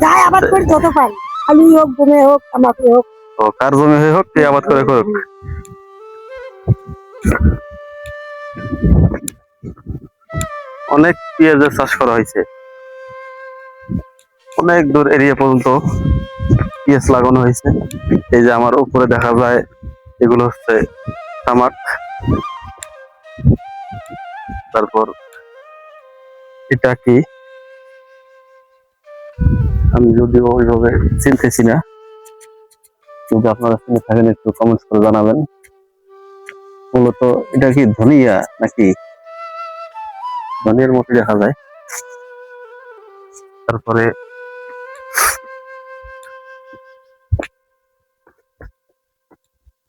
যাই আবাদ করি তত পাই, আলু হোক, গমে হোক, তামাকে হোক। ও কার জমি হয়ে হোক কে আবাদ করে করুক। অনেক পেঁয়াজের চাষ করা হয়েছে, অনেক দূর এরিয়া পর্যন্ত পেঁয়াজ লাগানো হয়েছে। এই যে আমার উপরে দেখা যায় এগুলো হচ্ছে তামাক। তারপর এটা কি আমি যদিও ওইভাবে চিনতেছি না, যদি আপনারা চিনে থাকেন একটু কমেন্টস করে জানাবেন। মূলত এটা কি ধনিয়া নাকি, ধনিয়ার মতো দেখা যায়। তারপরে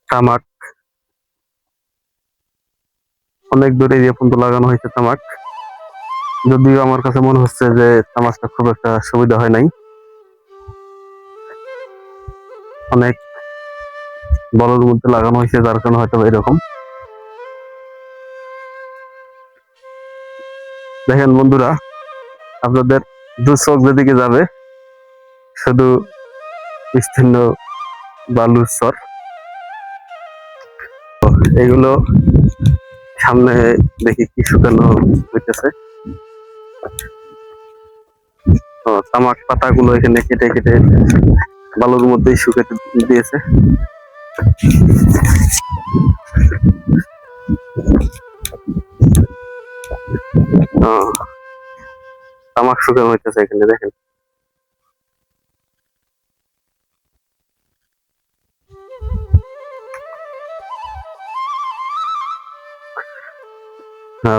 তামাক, অনেক দূর এরিয়া পর্যন্ত লাগানো হয়েছে তামাক। যদিও আমার কাছে মনে হচ্ছে যে তামাকটা খুব একটা সুবিধা হয় নাই, অনেক বড়র মধ্যে লাগানো হয়েছে যার কারণে হয়তো এরকম। দেখেন বন্ধুরা, আপনাদের দু চোখ যেদিকে যাবে শুধু বিস্তীর্ণ বালুর চর। এগুলো সামনে দেখি কি শুকানো হইতেছে। তামাক পাতা গুলো এখানে কেটে কেটে বালুর মধ্যেই শুকাতে দিয়েছে। তামাক শুকানো হইতেছে এখানে দেখেন।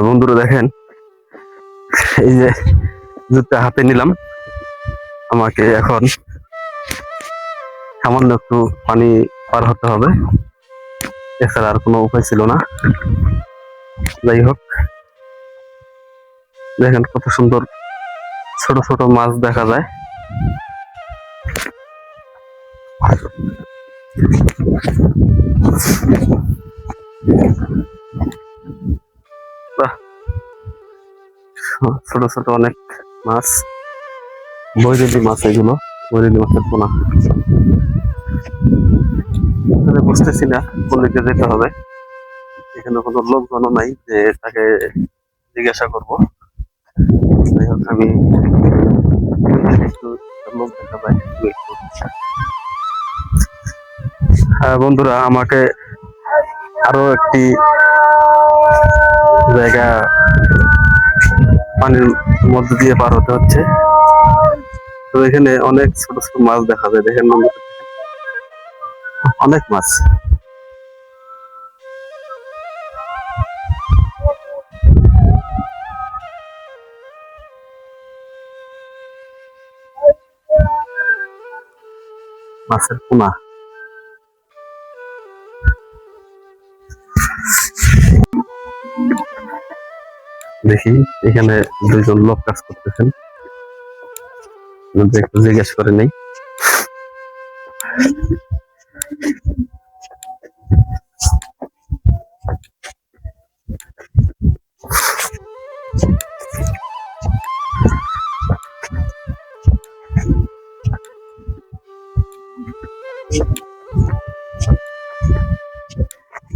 বন্ধুরা দেখেন, এই যে জুতা হাতে নিলাম, আমাকে এখন সামান্য একটু পানি পার হতে হবে, এছাড়া আর কোনো উপায় ছিল না। যাই হোক, দেখেন কত সুন্দর ছোট ছোট মাছ দেখা যায়। ছোট ছোট অনেক মাছ, বৈরী মাছ, এগুলো বৈরী মাছের পোনা। বুঝতেছি না কোন দিকে যেতে হবে, এখানে কোনো লোকজনও নাই যে তাকে জিজ্ঞাসা করবো। যাই হোক, আমি লোক দেখা যায়। হ্যাঁ বন্ধুরা, আমাকে আরো একটি জায়গা পানির মধ্যে দিয়ে পার হতে হচ্ছে। তো এখানে অনেক ছোট ছোট মাছ দেখা যায়, দেখেন অনেক মাছ। মাছের পোনা। দেখি এখানে দুইজন লোক কাজ করতেছেন, একটু জিজ্ঞেস করে নেই।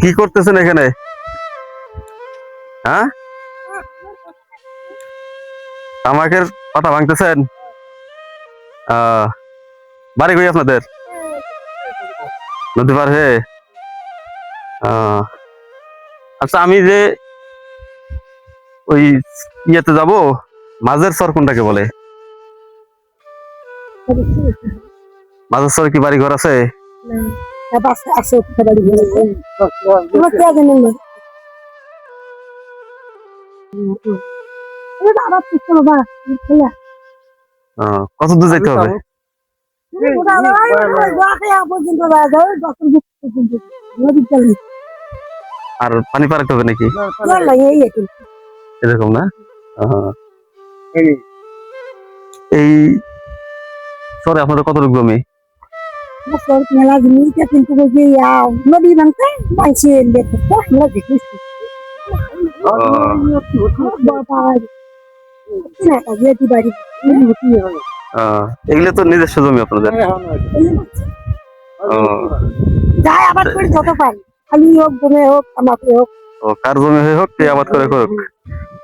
কি করতেছেন এখানে? হ্যাঁ, তামাকের পাতা ভাঙতেছেন? বাড়ি কই আপনাদের? নদী পার হয়ে? আচ্ছা, আমি যে ওই ইয়েতে যাব, মাঝের চর কোনটাকে বলে? মাঝের চর কি বাড়ি ঘর আছে? কত দূর যেতে হবে? আর পানি পারাতে হবে নাকি এরকম না? এই সরে আপনাদের কতটুকু জমি? মেলা জমিতে কিন্তু নদী ভাঙতে পাইছে আমরা দেখেছি। এগুলো তো নিজস্ব জমি আপনাদের। ও যাই আবাদ করি যত পারি, আলু হোক, গমে হোক, তামাকে হোক, ও, কার জমি হয়ে হোক কে আবাদ করে করুক,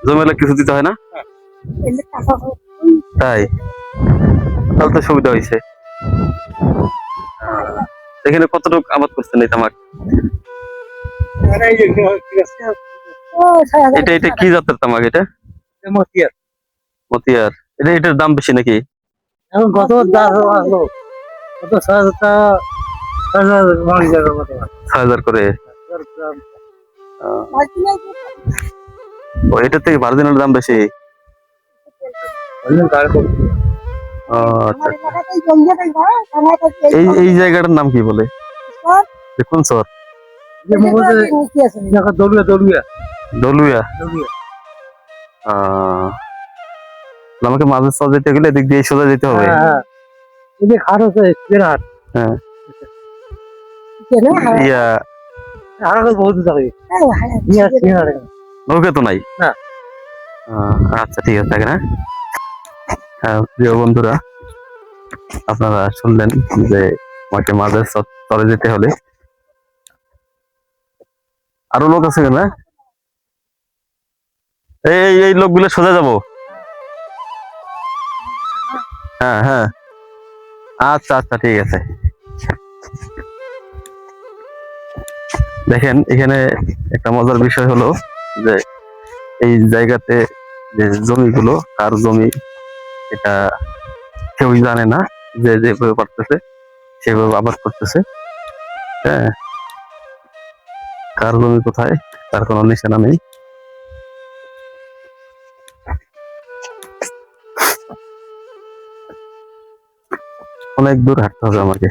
জমি হলে কিছু দিতে হয় না। এলে টাকা হোক। তাই তাহলে তো সুবিধা হয়েছে। এখানে কতটুকু আবাদ করছেন এই তামাক? ও 6,000 এটা এটা কি জাতের তামাক এটা? মতিয়ার। মতিয়ার। এটার দাম বেশি নাকি? এখন কত দাম আসলো, কত 6,000 টাকা, 6,000 মাংস যাবে কত? 6,000 করে। আহ, ও, এটার থেকে ভার্জিনের দাম বেশি। ও, আচ্ছা আচ্ছা। এই জায়গাটার নাম কি বলে? কোন শহর? দলুয়া দলুয়া দলুয়া। দলুয়া। আমাকে মাঝে সব যেতে গেলে এদিক দিয়ে সোজা যেতে হবে। হ্যাঁ, এই যে হাট আছে হাট, হ্যাঁ, হ্যাঁ, ইয়া হাট বহুত জায়গায় নৌকা তো নাই না। আচ্ছা ঠিক আছে, থাকে না। প্রিয় বন্ধুরা, আপনারা শুনলেন যে আমাকে মাঝে চলে যেতে হলে আরো লোক আছে না, এই লোকগুলো সোজা যাবো। হ্যাঁ হ্যাঁ, আচ্ছা আচ্ছা ঠিক আছে। দেখেন এখানে একটা মজার বিষয় হলো যে এই জায়গাতে যে জমিগুলো কার জমি এটা কেউই জানে না, যে যেভাবে পারতেছে সেভাবে আবাদ করতেছে। হ্যাঁ, কার জমি কোথায় তার কোনো নিশানা নেই। অনেক দূর হাঁটতে হবে আমাকে।